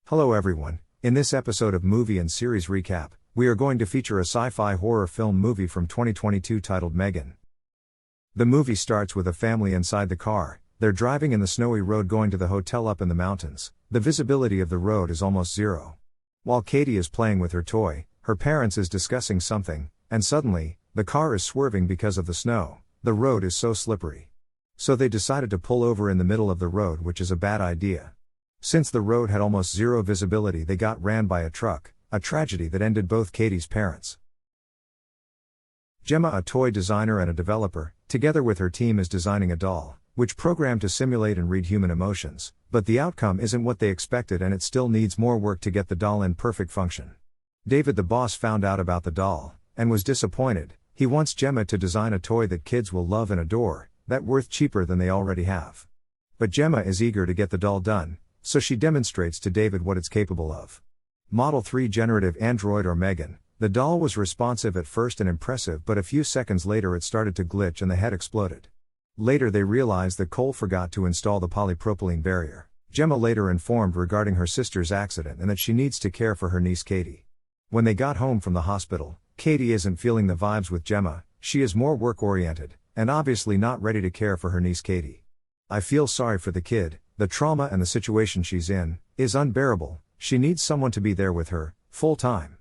Hello everyone, in this episode of Movie and Series Recap, we are going to feature a sci-fi horror film movie from 2022 titled Megan. The movie starts with a family inside the car. They're driving in the snowy road going to the hotel up in the mountains. The visibility of the road is almost zero. While Cady is playing with her toy, her parents is discussing something, and suddenly, the car is swerving because of the snow. The road is so slippery. So they decided to pull over in the middle of the road, which is a bad idea. Since the road had almost zero visibility, they got ran by a truck, a tragedy that ended both Cady's parents. Gemma, a toy designer and a developer, together with her team is designing a doll, which programmed to simulate and read human emotions, but the outcome isn't what they expected and it still needs more work to get the doll in perfect function. David, the boss, found out about the doll, and was disappointed. He wants Gemma to design a toy that kids will love and adore, that's worth cheaper than they already have. But Gemma is eager to get the doll done, so she demonstrates to David what it's capable of. Model 3 generative android or Megan, the doll was responsive at first and impressive, but a few seconds later it started to glitch and the head exploded. Later they realized that Cole forgot to install the polypropylene barrier. Gemma later informed regarding her sister's accident and that she needs to care for her niece Cady. When they got home from the hospital, Cady isn't feeling the vibes with Gemma. She is more work-oriented, and obviously not ready to care for her niece Cady. I feel sorry for the kid. The trauma and the situation she's in is unbearable. She needs someone to be there with her, full time.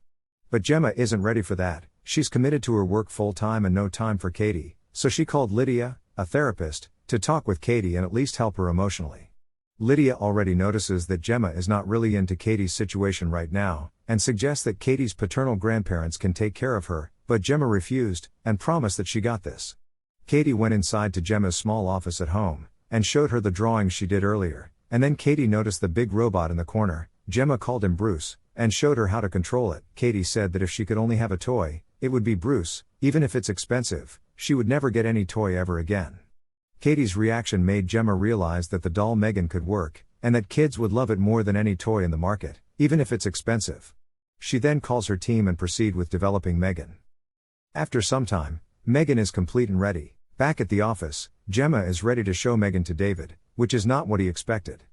But Gemma isn't ready for that. She's committed to her work full time and no time for Cady, so she called Lydia, a therapist, to talk with Cady and at least help her emotionally. Lydia already notices that Gemma is not really into Cady's situation right now, and suggests that Cady's paternal grandparents can take care of her, but Gemma refused, and promised that she got this. Cady went inside to Gemma's small office at home, and showed her the drawings she did earlier, and then Cady noticed the big robot in the corner. Gemma called him Bruce, and showed her how to control it. Cady said that if she could only have a toy, it would be Bruce. Even if it's expensive, she would never get any toy ever again. Cady's reaction made Gemma realize that the doll Megan could work, and that kids would love it more than any toy in the market, even if it's expensive. She then calls her team and proceed with developing Megan. After some time, Megan is complete and ready. Back at the office, Gemma is ready to show Megan to David, which is not what he expected.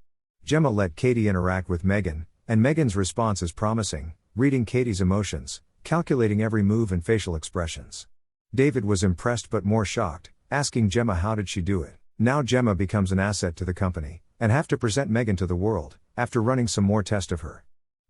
Gemma let Cady interact with Megan, and Megan's response is promising, reading Cady's emotions, calculating every move and facial expressions. David was impressed but more shocked, asking Gemma how did she do it. Now Gemma becomes an asset to the company, and have to present Megan to the world, after running some more tests of her.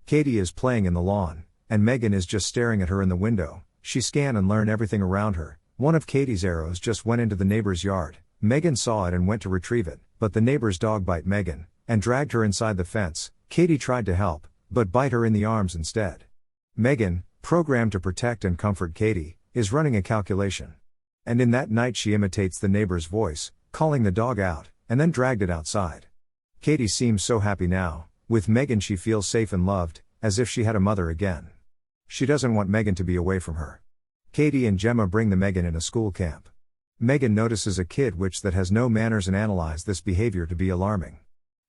Cady is playing in the lawn, and Megan is just staring at her in the window. She scan and learn everything around her. One of Cady's arrows just went into the neighbor's yard. Megan saw it and went to retrieve it, but the neighbor's dog bit Megan, and dragged her inside the fence. Cady tried to help, but bite her in the arms instead. Megan, programmed to protect and comfort Cady, is running a calculation. And in that night she imitates the neighbor's voice, calling the dog out, and then dragged it outside. Cady seems so happy now. With Megan she feels safe and loved, as if she had a mother again. She doesn't want Megan to be away from her. Cady and Gemma bring the Megan in a school camp. Megan notices a kid that has no manners and analyzes this behavior to be alarming.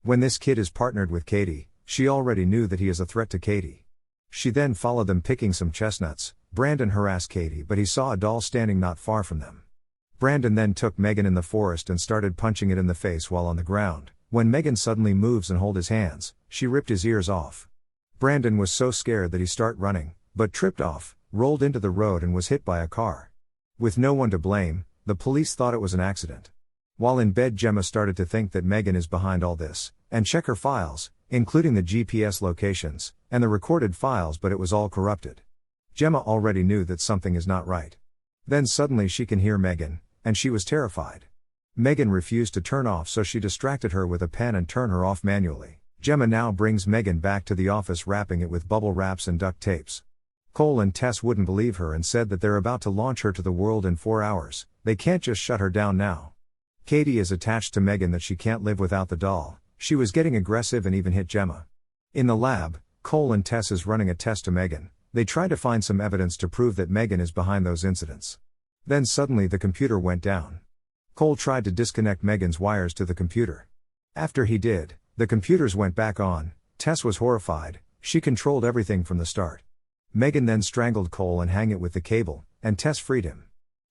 When this kid is partnered with Cady, she already knew that he is a threat to Cady. She then followed them picking some chestnuts. Brandon harassed Cady, but he saw a doll standing not far from them. Brandon then took Megan in the forest and started punching it in the face while on the ground. When Megan suddenly moves and holds his hands, she ripped his ears off. Brandon was so scared that he started running, but tripped off, rolled into the road and was hit by a car. With no one to blame, the police thought it was an accident. While in bed, Gemma started to think that Megan is behind all this, and check her files, including the GPS locations, and the recorded files, but it was all corrupted. Gemma already knew that something is not right. Then suddenly she can hear Megan, and she was terrified. Megan refused to turn off, so she distracted her with a pen and turned her off manually. Gemma now brings Megan back to the office, wrapping it with bubble wraps and duct tapes. Cole and Tess wouldn't believe her and said that they're about to launch her to the world in 4 hours. They can't just shut her down now. Cady is attached to Megan that she can't live without the doll. She was getting aggressive and even hit Gemma. In the lab, Cole and Tess is running a test to Megan. They try to find some evidence to prove that Megan is behind those incidents. Then suddenly the computer went down. Cole tried to disconnect Megan's wires to the computer. After he did, the computers went back on. Tess was horrified. She controlled everything from the start. Megan then strangled Cole and hung it with the cable, and Tess freed him.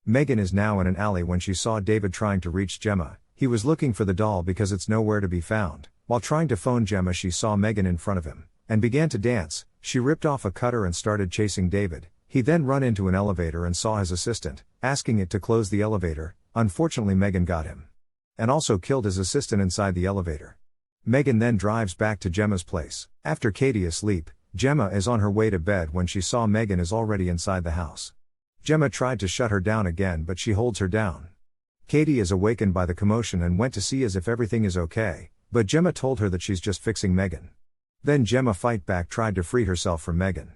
Megan is now in an alley when she saw David trying to reach Gemma. He was looking for the doll because it's nowhere to be found. While trying to phone Gemma, she saw Megan in front of him. and began to dance. She ripped off a cutter and started chasing David. He then run into an elevator and saw his assistant, asking it to close the elevator. Unfortunately, Megan got him. And also killed his assistant inside the elevator. Megan then drives back to Gemma's place. After Cady asleep, Gemma is on her way to bed when she saw Megan is already inside the house. Gemma tried to shut her down again, but she holds her down. Cady is awakened by the commotion and went to see as if everything is okay, but Gemma told her that she's just fixing Megan. Then Gemma tried to free herself from Megan.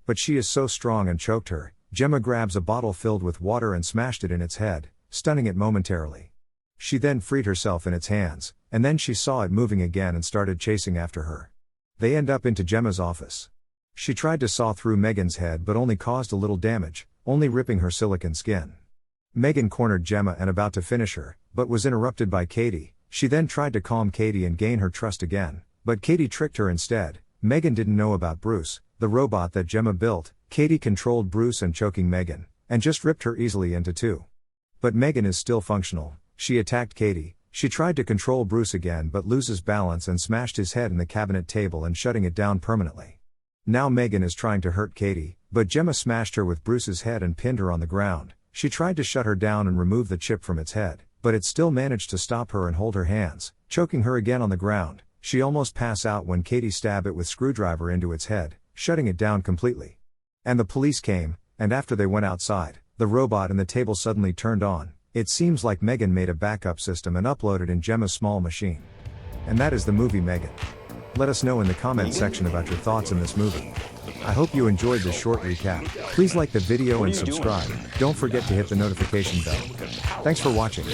But she is so strong and choked her. Gemma grabs a bottle filled with water and smashed it in its head, stunning it momentarily. She then freed herself in its hands, and then she saw it moving again and started chasing after her. They end up into Gemma's office. She tried to saw through Megan's head but only caused a little damage, only ripping her silicon skin. Megan cornered Gemma and about to finish her, but was interrupted by Cady. She then tried to calm Cady and gain her trust again, but Cady tricked her instead. Megan didn't know about Bruce, the robot that Gemma built. Cady controlled Bruce and choking Megan, and just ripped her easily into two. But Megan is still functional. She attacked Cady. She tried to control Bruce again but loses balance and smashed his head in the cabinet table and shutting it down permanently. Now Megan is trying to hurt Cady, but Gemma smashed her with Bruce's head and pinned her on the ground. She tried to shut her down and remove the chip from its head, but it still managed to stop her and hold her hands, choking her again on the ground. She almost passed out when Cady stabbed it with screwdriver into its head, shutting it down completely. And the police came, and after they went outside, the robot and the table suddenly turned on. It seems like Megan made a backup system and uploaded in Gemma's small machine. And that is the movie Megan. Let us know in the comment section about your thoughts in this movie. I hope you enjoyed this short recap. Please like the video and subscribe. Don't forget to hit the notification bell. Thanks for watching.